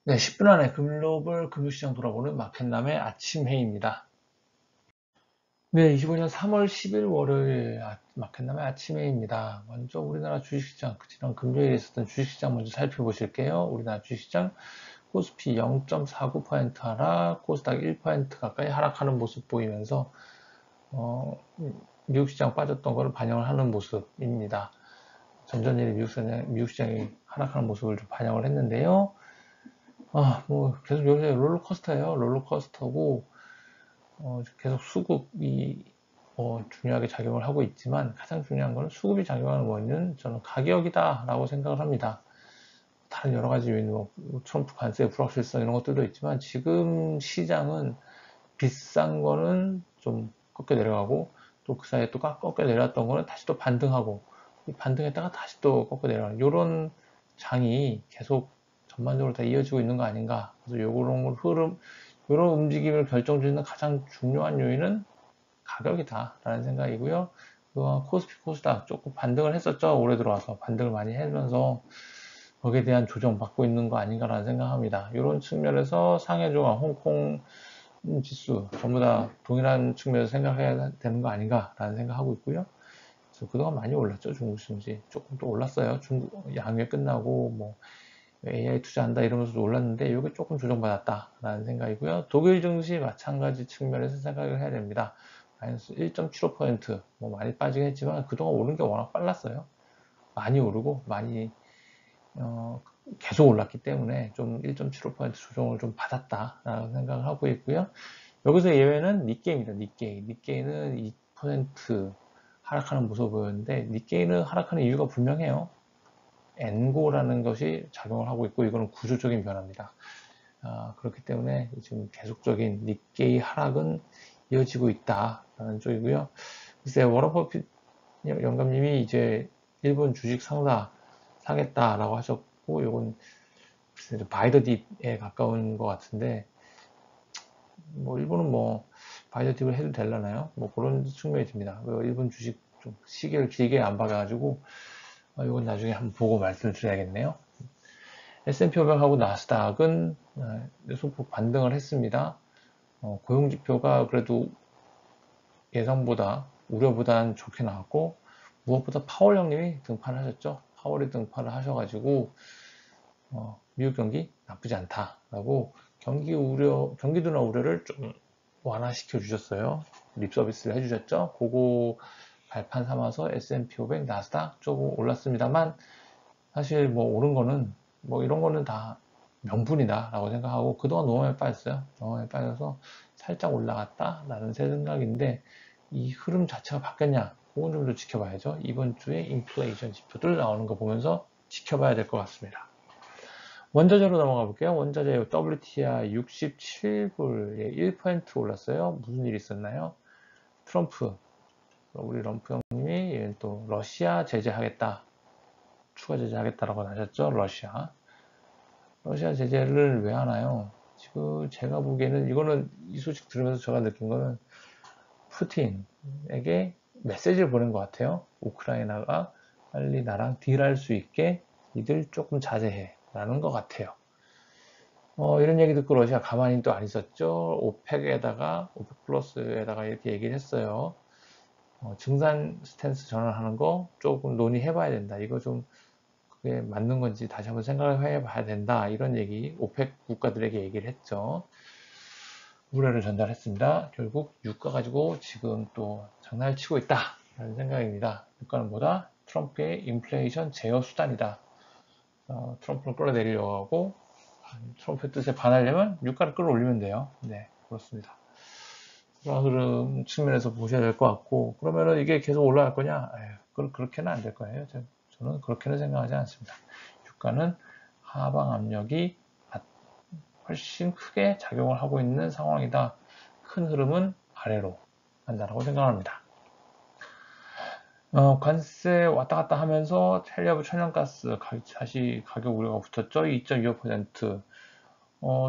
네, 10분 안에 글로벌 금융시장 돌아보는 마켓남의 아침 회의입니다. 네, 25년 3월 10일 월요일 마켓남의 아침 회의입니다. 먼저 우리나라 주식시장, 지난 금요일에 있었던 주식시장 먼저 살펴보실게요. 우리나라 주식시장 코스피 0.49% 하락, 코스닥 1% 가까이 하락하는 모습 보이면서 미국 시장 빠졌던 것을 반영을 하는 모습입니다. 전전일에 미국 시장이 하락하는 모습을 좀 반영을 했는데요. 계속 요새 롤러코스터예요. 롤러코스터고, 계속 수급이 중요하게 작용을 하고 있지만 가장 중요한 것은 수급이 작용하는 원인은 저는 가격이다 라고 생각을 합니다. 다른 여러 가지 요인, 트럼프 관세의 불확실성 이런 것들도 있지만 지금 시장은 비싼 거는 좀 꺾여 내려가고 또 그 사이에 또 꺾여 내려왔던 거는 다시 또 반등하고 반등했다가 다시 또 꺾여 내려가는 이런 장이 계속 전반적으로 다 이어지고 있는 거 아닌가. 그래서 요런 흐름, 요런 움직임을 결정짓는 가장 중요한 요인은 가격이다라는 생각이고요. 그동안 코스피, 코스닥 조금 반등을 했었죠. 올해 들어와서 반등을 많이 하면서 거기에 대한 조정받고 있는 거 아닌가라는 생각합니다. 이런 측면에서 상해조가 홍콩 지수 전부 다 동일한 측면에서 생각해야 되는 거 아닌가라는 생각하고 있고요. 그래서 그동안 많이 올랐죠. 중국 증시 조금 또 올랐어요. 중국 양회 끝나고 뭐 AI 투자한다 이러면서 올랐는데 이게 조금 조정받았다라는 생각이고요. 독일 증시 마찬가지 측면에서 생각을 해야 됩니다. 마이너스 1.75%, 뭐 많이 빠지긴 했지만 그동안 오른 게 워낙 빨랐어요. 많이 오르고 많이 계속 올랐기 때문에 좀 1.75% 조정을 좀 받았다라는 생각을 하고 있고요. 여기서 예외는 니케이입니다. 니케이는 2% 하락하는 모습을 보였는데 니케이는 하락하는 이유가 분명해요. 엔고라는 것이 작용을 하고 있고 이거는 구조적인 변화입니다. 그렇기 때문에 지금 계속적인 니케이 하락은 이어지고 있다라는 쪽이고요. 글쎄 워런 버핏 영감님이 이제 일본 주식 상사 사겠다라고 하셨고 이건 바이 더 딥에 가까운 것 같은데 뭐 일본은 뭐 바이 더 딥을 해도 되려나요? 뭐 그런 측면이 듭니다. 일본 주식 좀 시기를 길게 안 봐가지고 이건 나중에 한번 보고 말씀을 드려야겠네요. S&P 500하고 나스닥은 소폭 반등을 했습니다. 고용지표가 그래도 예상보다 우려보다는 좋게 나왔고 무엇보다 파월 형님이 등판을 하셨죠. 파월이 등판을 하셔가지고 미국 경기 나쁘지 않다라고 경기도나 우려를 좀 완화시켜 주셨어요. 립 서비스를 해주셨죠. 그거 발판 삼아서 S&P 500, 나스닥 조금 올랐습니다만 사실 뭐 오른 거는 뭐 이런 거는 다 명분이다 라고 생각하고 그동안 너무 많이 빠졌어요. 너무 많이 빠져서 살짝 올라갔다 라는 생각인데 이 흐름 자체가 바뀌었냐 그건 좀 더 지켜봐야죠. 이번 주에 인플레이션 지표들 나오는 거 보면서 지켜봐야 될 것 같습니다. 원자재로 넘어가 볼게요. 원자재 WTI 67불 1% 올랐어요. 무슨 일이 있었나요? 트럼프 우리 럼프 형님이 또 러시아 제재하겠다 추가 제재하겠다라고 하셨죠. 러시아 제재를 왜 하나요? 지금 제가 보기에는 이거는 이 소식 들으면서 제가 느낀 거는 푸틴에게 메시지를 보낸 것 같아요. 우크라이나가 빨리 나랑 딜할 수 있게 니들 조금 자제해 라는 것 같아요. 이런 얘기 듣고 러시아 가만히 또 안 있었죠. 오펙 플러스에다가 이렇게 얘기를 했어요. 증산 스탠스 전환하는 거 조금 논의해 봐야 된다. 이거 좀 그게 맞는 건지 다시 한번 생각을 해 봐야 된다. 이런 얘기 오펙 국가들에게 얘기를 했죠. 우려를 전달했습니다. 결국 유가 가지고 지금 또 장난을 치고 있다. 라는 생각입니다. 유가는 뭐다? 트럼프의 인플레이션 제어 수단이다. 트럼프를 끌어내리려고 하고 트럼프의 뜻에 반하려면 유가를 끌어올리면 돼요. 네, 그렇습니다. 그런 흐름 측면에서 보셔야 될 것 같고 그러면은 이게 계속 올라갈 거냐? 그렇게는 안 될 거예요. 저는 그렇게는 생각하지 않습니다. 유가는 하방 압력이 훨씬 크게 작용을 하고 있는 상황이다. 큰 흐름은 아래로 간다라고 생각합니다. 관세 왔다 갔다 하면서 헬리아브 천연가스 다시 가격 우려가 붙었죠. 2.25%.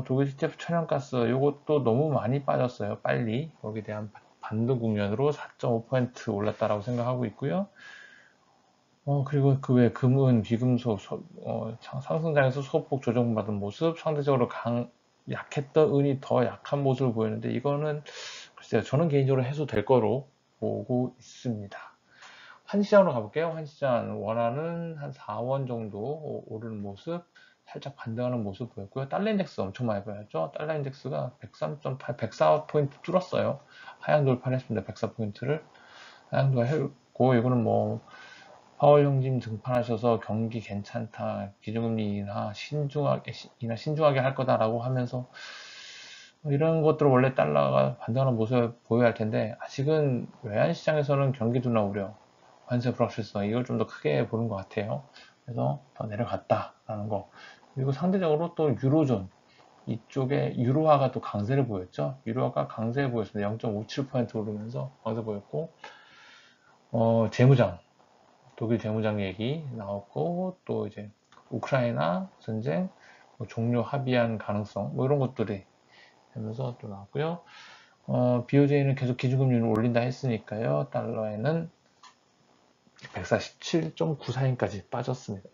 독일 TTF 천연가스 이것도 너무 많이 빠졌어요. 빨리 거기에 대한 반등 국면으로 4.5% 올랐다라고 생각하고 있고요. 그리고 그 외 금은 비금속 상승장에서 소폭 조정받은 모습, 상대적으로 약했던 은이 더 약한 모습을 보였는데, 이거는 글쎄요, 저는 개인적으로 해소될 거로 보고 있습니다. 한시장으로 가볼게요. 한시장 원화는 한 4원 정도 오르는 모습, 살짝 반등하는 모습 보였고요. 달러 인덱스 엄청 많이 보였죠. 달러 인덱스가 103.8, 104포인트 뚫었어요. 하향 돌파를 했습니다. 104포인트를 하향 돌파했고, 이거는 뭐 파월 형님 등판하셔서 경기 괜찮다, 기준금리 신중하게 할 거다라고 하면서 이런 것들을 원래 달러가 반등하는 모습을 보여야 할 텐데, 아직은 외환시장에서는 경기 둔화 우려, 관세 불확실성, 이걸 좀 더 크게 보는 것 같아요. 그래서 더 내려갔다라는 거. 그리고 상대적으로 또 유로존 이쪽에 유로화가 또 강세를 보였죠. 유로화가 강세 보였습니다. 0.57% 오르면서 강세 보였고, 재무장, 독일 재무장 얘기 나왔고, 또 이제 우크라이나 전쟁 종료 합의한 가능성, 뭐 이런 것들이 되면서 또 나왔고요. BOJ는 계속 기준금리를 올린다 했으니까요. 달러에는 147.94인까지 빠졌습니다.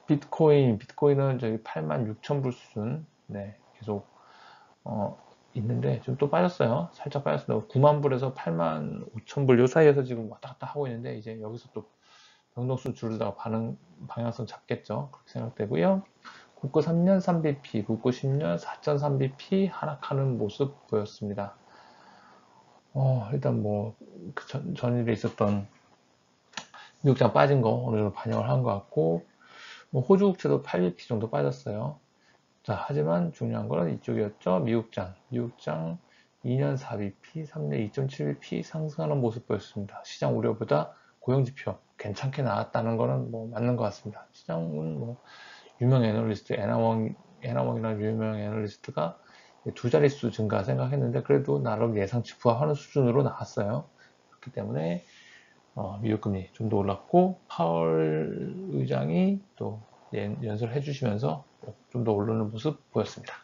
비트코인은 저기 86,000불 수준, 네, 계속 있는데 지금 또 빠졌어요. 살짝 빠졌습니다. 9만 불에서 85,000불 요 사이에서 지금 왔다 갔다 하고 있는데, 이제 여기서 또 변동수 줄다가 방향성 잡겠죠. 그렇게 생각되고요. 국고 3년 3bp, 국고 10년 4.3bp 하락하는 모습 보였습니다. 일단 뭐, 전일에 있었던 미국장 빠진 거 어느 정도 반영을 한 것 같고, 뭐 호주 국채도 8bp 정도 빠졌어요. 자, 하지만 중요한 거는 이쪽이었죠. 미국장 2년 4bp, 3년 2.7bp 상승하는 모습 보였습니다. 시장 우려보다 고용지표 괜찮게 나왔다는 거는 뭐 맞는 것 같습니다. 시장은 뭐 유명 애널리스트, 에나웡이라는 유명 애널리스트가 두 자릿수 증가 생각했는데, 그래도 나름 예상치 부합하는 수준으로 나왔어요. 그렇기 때문에 미국 금리 좀 더 올랐고, 파월 의장이 또 연설을 해주시면서 좀 더 오르는 모습 보였습니다.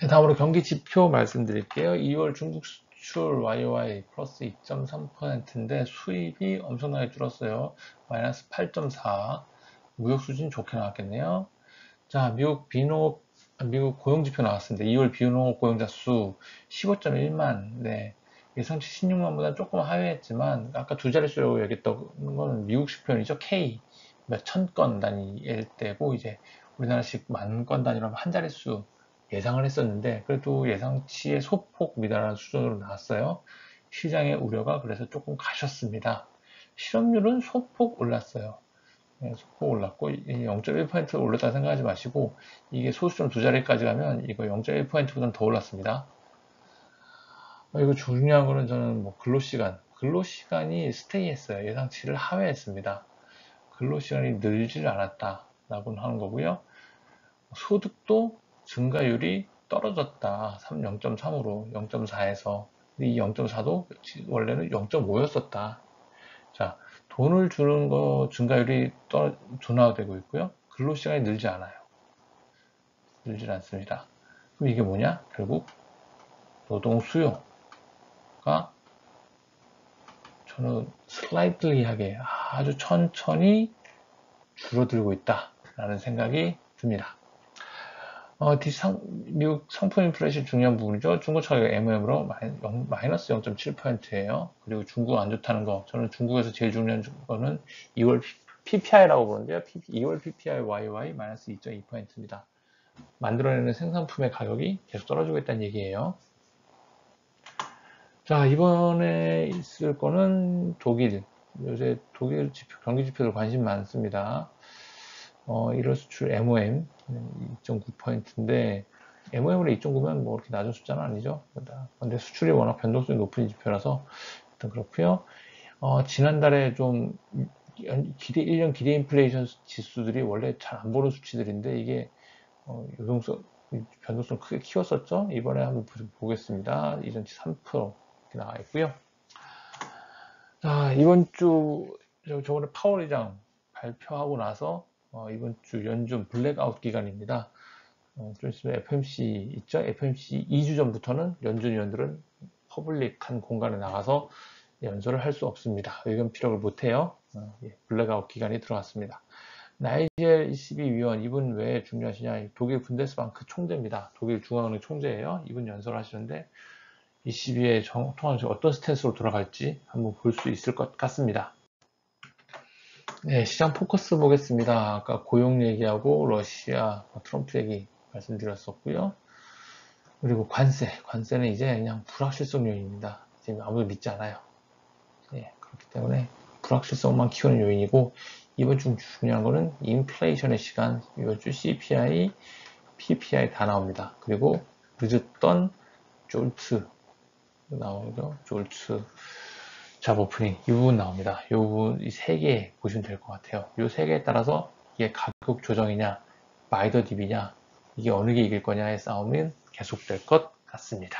다음으로 경기 지표 말씀드릴게요. 2월 중국 수출 YOY 플러스 2.3%인데 수입이 엄청나게 줄었어요. 마이너스 8.4. 무역 수준 좋게 나왔겠네요. 자, 미국 고용 지표 나왔습니다. 2월 비농업 고용자 수 15.1만. 네. 예상치 16만보다 조금 하회했지만, 아까 두 자릿수라고 얘기했던 건 미국식 표현이죠. K. 몇 천 건 단위일 때고, 이제 우리나라식 만 건 단위로 한 자릿수 예상을 했었는데, 그래도 예상치의 소폭 미달한 수준으로 나왔어요. 시장의 우려가 그래서 조금 가셨습니다. 실업률은 소폭 올랐어요. 소폭 올랐고, 0.1% 올랐다 생각하지 마시고, 이게 소수점 두 자리까지 가면 이거 0.1%보다는 더 올랐습니다. 이거 중요한 거는 저는 뭐 근로시간이 스테이 했어요. 예상치를 하회했습니다. 근로시간이 늘질 않았다라고 하는 거고요. 소득도 증가율이 떨어졌다. 0.3으로 0.4에서. 이 0.4도 원래는 0.5였었다. 자, 돈을 주는 거 증가율이 둔화되고 있고요. 근로시간이 늘지 않아요. 늘지 않습니다. 그럼 이게 뭐냐? 결국 노동 수요가 저는 슬라이틀리하게 아주 천천히 줄어들고 있다라는 생각이 듭니다. 미국 상품 인플레이션 중요한 부분이죠. 중국 차익 MM으로 마이너스 0.7%예요. 그리고 중국 안 좋다는 거, 저는 중국에서 제일 중요한 거는 2월 PPI라고 부르는데요. 2월 PPI YY 마이너스 2.2%입니다. 만들어내는 생산품의 가격이 계속 떨어지고 있다는 얘기예요. 자, 이번에 있을 거는 독일. 요새 독일 경기 지표들 관심 많습니다. 1월 수출 MOM 2.9%인데, MOM으로 2.9면 뭐 이렇게 낮은 숫자는 아니죠. 근데 수출이 워낙 변동성이 높은 지표라서 일단 그렇고요. 지난달에 좀 1년 기대 인플레이션 지수들이 원래 잘 안 보는 수치들인데, 이게 변동성 크게 키웠었죠. 이번에 한번 보겠습니다. 이전치 3% 이렇게 나와 있고요. 자, 이번 주 저번에 파월 의장 발표하고 나서 이번 주 연준 블랙아웃 기간입니다. 좀 있으면 FMC 있죠. FMC 2주 전부터는 연준 위원들은 퍼블릭한 공간에 나가서 연설을 할 수 없습니다. 의견 피력을 못해요. 블랙아웃 기간이 들어왔습니다. 나이젤 ECB 위원, 이분 왜 중요하시냐? 독일 분데스방크 총재입니다. 독일 중앙은행 총재예요. 이분 연설하시는데 ECB의 통화정책 어떤 스탠스로 돌아갈지 한번 볼 수 있을 것 같습니다. 네, 시장 포커스 보겠습니다. 아까 고용 얘기하고 러시아, 트럼프 얘기 말씀드렸었고요. 그리고 관세는 이제 그냥 불확실성 요인입니다. 지금 아무도 믿지 않아요. 네, 그렇기 때문에 불확실성만 키우는 요인이고, 이번 주 중요한 거는 인플레이션의 시간, 이번 주 CPI, PPI 다 나옵니다. 그리고 늦었던 졸트 나오죠. 졸트 잡 오프닝 이 부분 나옵니다. 이 부분 이 세 개 보시면 될 것 같아요. 이 세 개에 따라서 이게 가격 조정이냐, 마이더 딥이냐, 이게 어느 게 이길 거냐의 싸움은 계속될 것 같습니다.